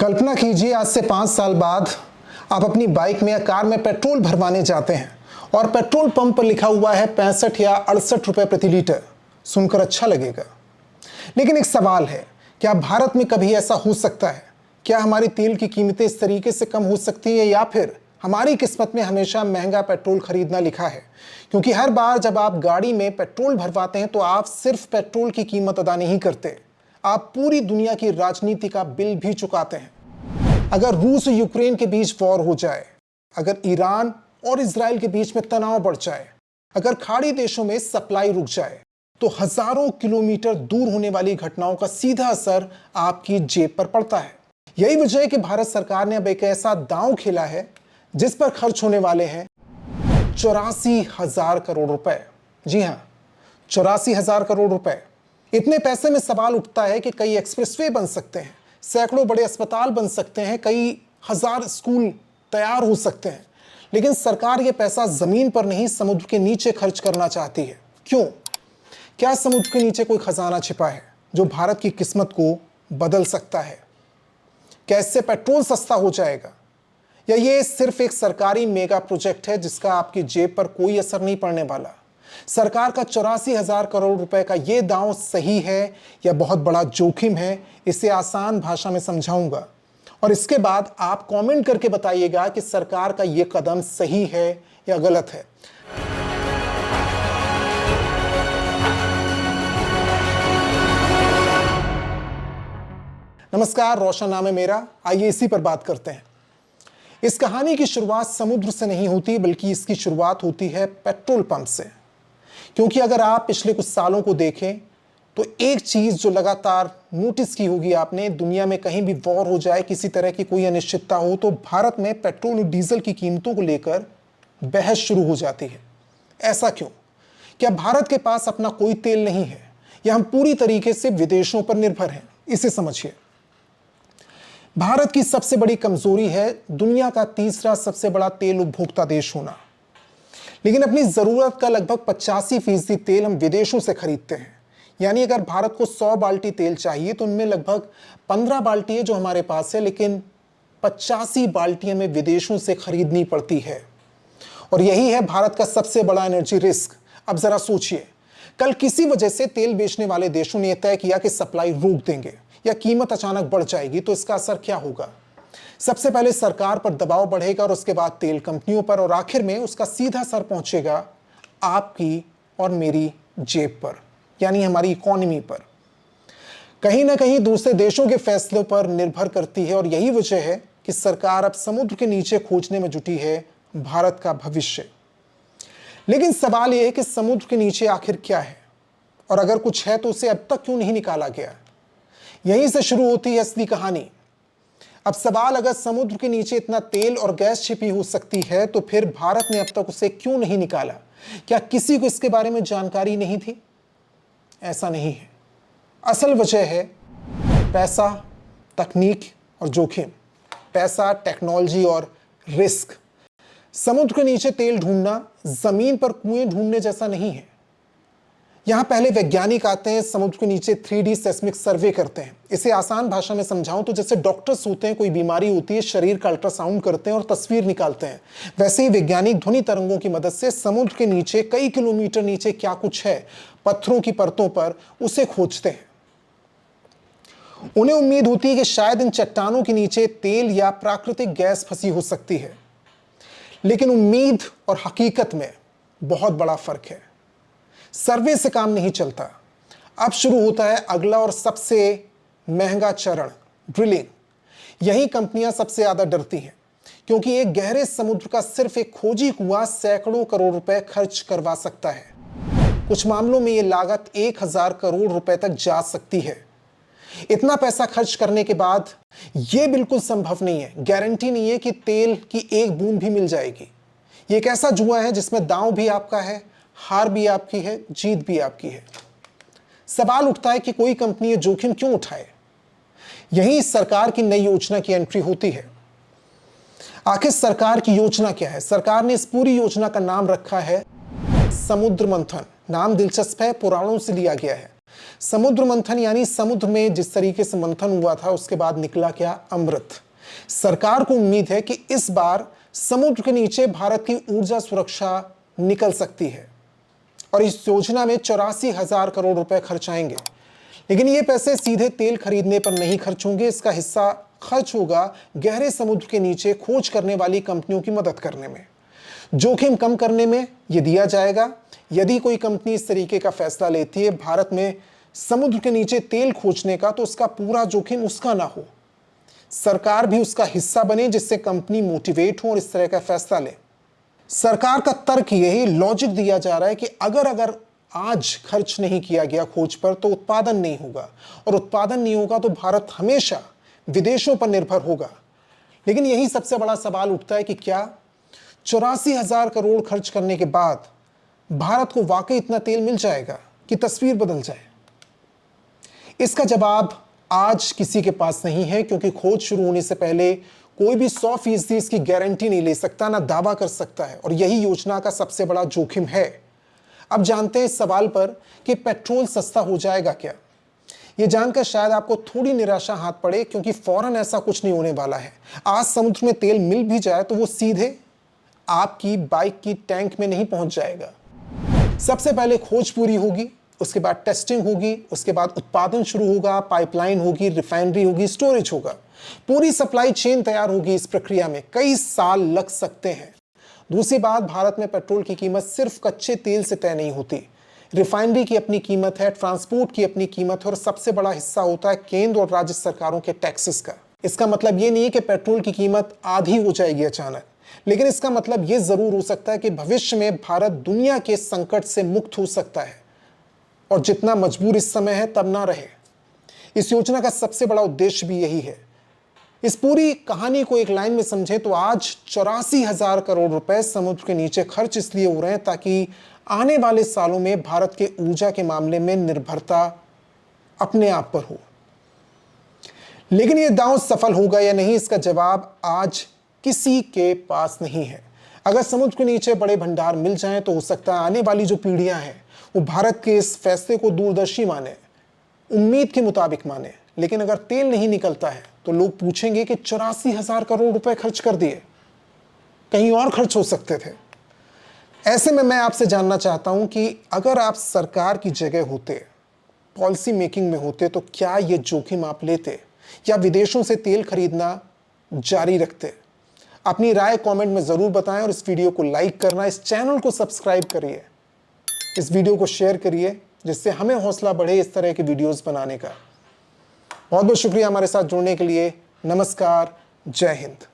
कल्पना कीजिए आज से 5 साल बाद आप अपनी बाइक में या कार में पेट्रोल भरवाने जाते हैं और पेट्रोल पंप पर लिखा हुआ है 65 या 68 रुपए प्रति लीटर। सुनकर अच्छा लगेगा, लेकिन एक सवाल है, क्या भारत में कभी ऐसा हो सकता है? क्या हमारी तेल की कीमतें इस तरीके से कम हो सकती है, या फिर हमारी किस्मत में हमेशा महंगा पेट्रोल खरीदना लिखा है? क्योंकि हर बार जब आप गाड़ी में पेट्रोल भरवाते हैं तो आप सिर्फ पेट्रोल की कीमत अदा नहीं करते, आप पूरी दुनिया की राजनीति का बिल भी चुकाते हैं। अगर रूस और यूक्रेन के बीच वॉर हो जाए, अगर ईरान और इजराइल के बीच में तनाव बढ़ जाए, अगर खाड़ी देशों में सप्लाई रुक जाए, तो हजारों किलोमीटर दूर होने वाली घटनाओं का सीधा असर आपकी जेब पर पड़ता है। यही वजह है कि भारत सरकार ने अब एक ऐसा दांव खेला है जिस पर खर्च होने वाले हैं 84,000 करोड़ रुपए। जी हां, 84,000 करोड़ रुपए। इतने पैसे में सवाल उठता है कि कई एक्सप्रेसवे बन सकते हैं, सैकड़ों बड़े अस्पताल बन सकते हैं, कई हजार स्कूल तैयार हो सकते हैं, लेकिन सरकार यह पैसा जमीन पर नहीं, समुद्र के नीचे खर्च करना चाहती है। क्यों? क्या समुद्र के नीचे कोई खजाना छिपा है जो भारत की किस्मत को बदल सकता है? क्या इससे पेट्रोल सस्ता हो जाएगा, या ये सिर्फ एक सरकारी मेगा प्रोजेक्ट है जिसका आपकी जेब पर कोई असर नहीं पड़ने वाला? सरकार का 84,000 करोड़ रुपए का ये दांव सही है या बहुत बड़ा जोखिम है, इसे आसान भाषा में समझाऊंगा, और इसके बाद आप कमेंट करके बताइएगा कि सरकार का ये कदम सही है या गलत है। नमस्कार, रोशन नाम है मेरा। आइए इसी पर बात करते हैं। इस कहानी की शुरुआत समुद्र से नहीं होती, बल्कि इसकी शुरुआत होती है पेट्रोल पंप से। क्योंकि अगर आप पिछले कुछ सालों को देखें तो एक चीज जो लगातार नोटिस की होगी आपने, दुनिया में कहीं भी वॉर हो जाए, किसी तरह की कोई अनिश्चितता हो, तो भारत में पेट्रोल और डीजल की कीमतों को लेकर बहस शुरू हो जाती है। ऐसा क्यों? क्या भारत के पास अपना कोई तेल नहीं है, या हम पूरी तरीके से विदेशों पर निर्भर हैं? इसे समझिए। भारत की सबसे बड़ी कमजोरी है दुनिया का तीसरा सबसे बड़ा तेल उपभोक्ता देश होना, लेकिन अपनी जरूरत का लगभग 85% तेल हम विदेशों से खरीदते हैं। यानी अगर भारत को 100 बाल्टी तेल चाहिए तो उनमें लगभग 15 बाल्टी है जो हमारे पास है, लेकिन 85 बाल्टी हमें विदेशों से खरीदनी पड़ती है। और यही है भारत का सबसे बड़ा एनर्जी रिस्क। अब जरा सोचिए, कल किसी वजह से तेल बेचने वाले देशों ने तय किया कि सप्लाई रोक देंगे या कीमत अचानक बढ़ जाएगी, तो इसका असर क्या होगा? सबसे पहले सरकार पर दबाव बढ़ेगा, और उसके बाद तेल कंपनियों पर, और आखिर में उसका सीधा असर पहुंचेगा आपकी और मेरी जेब पर, यानी हमारी इकोनॉमी पर। कहीं ना कहीं दूसरे देशों के फैसलों पर निर्भर करती है, और यही वजह है कि सरकार अब समुद्र के नीचे खोजने में जुटी है भारत का भविष्य। लेकिन सवाल यह है कि समुद्र के नीचे आखिर क्या है, और अगर कुछ है तो उसे अब तक क्यों नहीं निकाला गया? यहीं से शुरू होती है असली कहानी। अब सवाल, अगर समुद्र के नीचे इतना तेल और गैस छिपी हो सकती है तो फिर भारत ने अब तक उसे क्यों नहीं निकाला? क्या किसी को इसके बारे में जानकारी नहीं थी? ऐसा नहीं है। असल वजह है पैसा, तकनीक और जोखिम। पैसा, टेक्नोलॉजी और रिस्क। समुद्र के नीचे तेल ढूंढना जमीन पर कुएं ढूंढने जैसा नहीं है। यहां पहले वैज्ञानिक आते हैं, समुद्र के नीचे 3D सेस्मिक सर्वे करते हैं। इसे आसान भाषा में समझाऊं तो जैसे डॉक्टर्स होते हैं, कोई बीमारी होती है, शरीर का अल्ट्रासाउंड करते हैं और तस्वीर निकालते हैं, वैसे ही वैज्ञानिक ध्वनि तरंगों की मदद से समुद्र के नीचे कई किलोमीटर नीचे क्या कुछ है, पत्थरों की परतों पर, उसे खोजते हैं। उन्हें उम्मीद होती है कि शायद इन चट्टानों के नीचे तेल या प्राकृतिक गैस फंसी हो सकती है। लेकिन उम्मीद और हकीकत में बहुत बड़ा फर्क है। सर्वे से काम नहीं चलता। अब शुरू होता है अगला और सबसे महंगा चरण, ड्रिलिंग। यही कंपनियां सबसे ज्यादा डरती हैं, क्योंकि एक गहरे समुद्र का सिर्फ एक खोजी कुआं सैकड़ों करोड़ रुपए खर्च करवा सकता है। कुछ मामलों में यह लागत 1,000 करोड़ रुपए तक जा सकती है। इतना पैसा खर्च करने के बाद यह बिल्कुल संभव नहीं है, गारंटी नहीं है कि तेल की एक बूंद भी मिल जाएगी। यह एक ऐसा जुआ है जिसमें दांव भी आपका है, हार भी आपकी है, जीत भी आपकी है। सवाल उठता है कि कोई कंपनी ये जोखिम क्यों उठाए? यही सरकार की नई योजना की एंट्री होती है। आखिर सरकार की योजना क्या है? सरकार ने इस पूरी योजना का नाम रखा है समुद्र मंथन। नाम दिलचस्प है, पुराणों से लिया गया है। समुद्र मंथन यानी समुद्र में जिस तरीके से मंथन हुआ था उसके बाद निकला क्या? अमृत। सरकार को उम्मीद है कि इस बार समुद्र के नीचे भारत की ऊर्जा सुरक्षा निकल सकती है और इस योजना में 84,000 करोड़ रुपए खर्च आएंगे। लेकिन ये पैसे सीधे तेल खरीदने पर नहीं खर्च होंगे, इसका हिस्सा खर्च होगा गहरे समुद्र के नीचे खोज करने वाली कंपनियों की मदद करने में, जोखिम कम करने में ये दिया जाएगा। यदि कोई कंपनी इस तरीके का फैसला लेती है भारत में समुद्र के नीचे तेल खोजने का, तो उसका पूरा जोखिम उसका ना हो, सरकार भी उसका हिस्सा बने, जिससे कंपनी मोटिवेट हो और इस तरह का फैसला ले। सरकार का तर्क यही लॉजिक दिया जा रहा है कि अगर आज खर्च नहीं किया गया खोज पर तो उत्पादन नहीं होगा, और उत्पादन नहीं होगा तो भारत हमेशा विदेशों पर निर्भर होगा। लेकिन यही सबसे बड़ा सवाल उठता है कि क्या 84,000 करोड़ खर्च करने के बाद भारत को वाकई इतना तेल मिल जाएगा कि तस्वीर बदल जाए? इसका जवाब आज किसी के पास नहीं है, क्योंकि खोज शुरू होने से पहले कोई भी 100% इसकी गारंटी नहीं ले सकता, ना दावा कर सकता है, और यही योजना का सबसे बड़ा जोखिम है। अब जानते हैं इस सवाल पर कि पेट्रोल सस्ता हो जाएगा क्या? यह जानकर शायद आपको थोड़ी निराशा हाथ पड़े, क्योंकि फौरन ऐसा कुछ नहीं होने वाला है। आज समुद्र में तेल मिल भी जाए तो वो सीधे आपकी बाइक की टैंक में नहीं पहुंच जाएगा। सबसे पहले खोज पूरी होगी, उसके बाद टेस्टिंग होगी, उसके बाद उत्पादन शुरू होगा, पाइपलाइन होगी, रिफाइनरी होगी, स्टोरेज होगा, पूरी सप्लाई चेन तैयार होगी। इस प्रक्रिया में कई साल लग सकते हैं। दूसरी बात, भारत में पेट्रोल की कीमत सिर्फ कच्चे तेल से तय नहीं होती। रिफाइनरी की अपनी कीमत है, ट्रांसपोर्ट की अपनी कीमत है, और सबसे बड़ा हिस्सा होता है केंद्र और राज्य सरकारों के टैक्सेस का। इसका मतलब ये नहीं है कि पेट्रोल की कीमत आधी हो जाएगी अचानक, लेकिन इसका मतलब ये जरूर हो सकता है कि भविष्य में भारत दुनिया के संकट से मुक्त हो सकता है, और जितना मजबूर इस समय है तब ना रहे। इस योजना का सबसे बड़ा उद्देश्य भी यही है। इस पूरी कहानी को एक लाइन में समझें तो आज 84,000 करोड़ रुपए समुद्र के नीचे खर्च इसलिए हो रहे हैं ताकि आने वाले सालों में भारत के ऊर्जा के मामले में निर्भरता अपने आप पर हो। लेकिन यह दांव सफल होगा या नहीं, इसका जवाब आज किसी के पास नहीं है। अगर समुद्र के नीचे बड़े भंडार मिल जाएं तो हो सकता है आने वाली जो पीढ़ियां हैं वो भारत के इस फैसले को दूरदर्शी माने, उम्मीद के मुताबिक माने। लेकिन अगर तेल नहीं निकलता है तो लोग पूछेंगे कि 84,000 करोड़ रुपए खर्च कर दिए, कहीं और खर्च हो सकते थे। ऐसे में मैं आपसे जानना चाहता हूं कि अगर आप सरकार की जगह होते, पॉलिसी मेकिंग में होते, तो क्या ये जोखिम आप लेते या विदेशों से तेल खरीदना जारी रखते? अपनी राय कमेंट में जरूर बताएं, और इस वीडियो को लाइक करना, इस चैनल को सब्सक्राइब करिए, इस वीडियो को शेयर करिए, जिससे हमें हौसला बढ़े इस तरह के वीडियोस बनाने का। बहुत बहुत शुक्रिया हमारे साथ जुड़ने के लिए। नमस्कार, जय हिंद।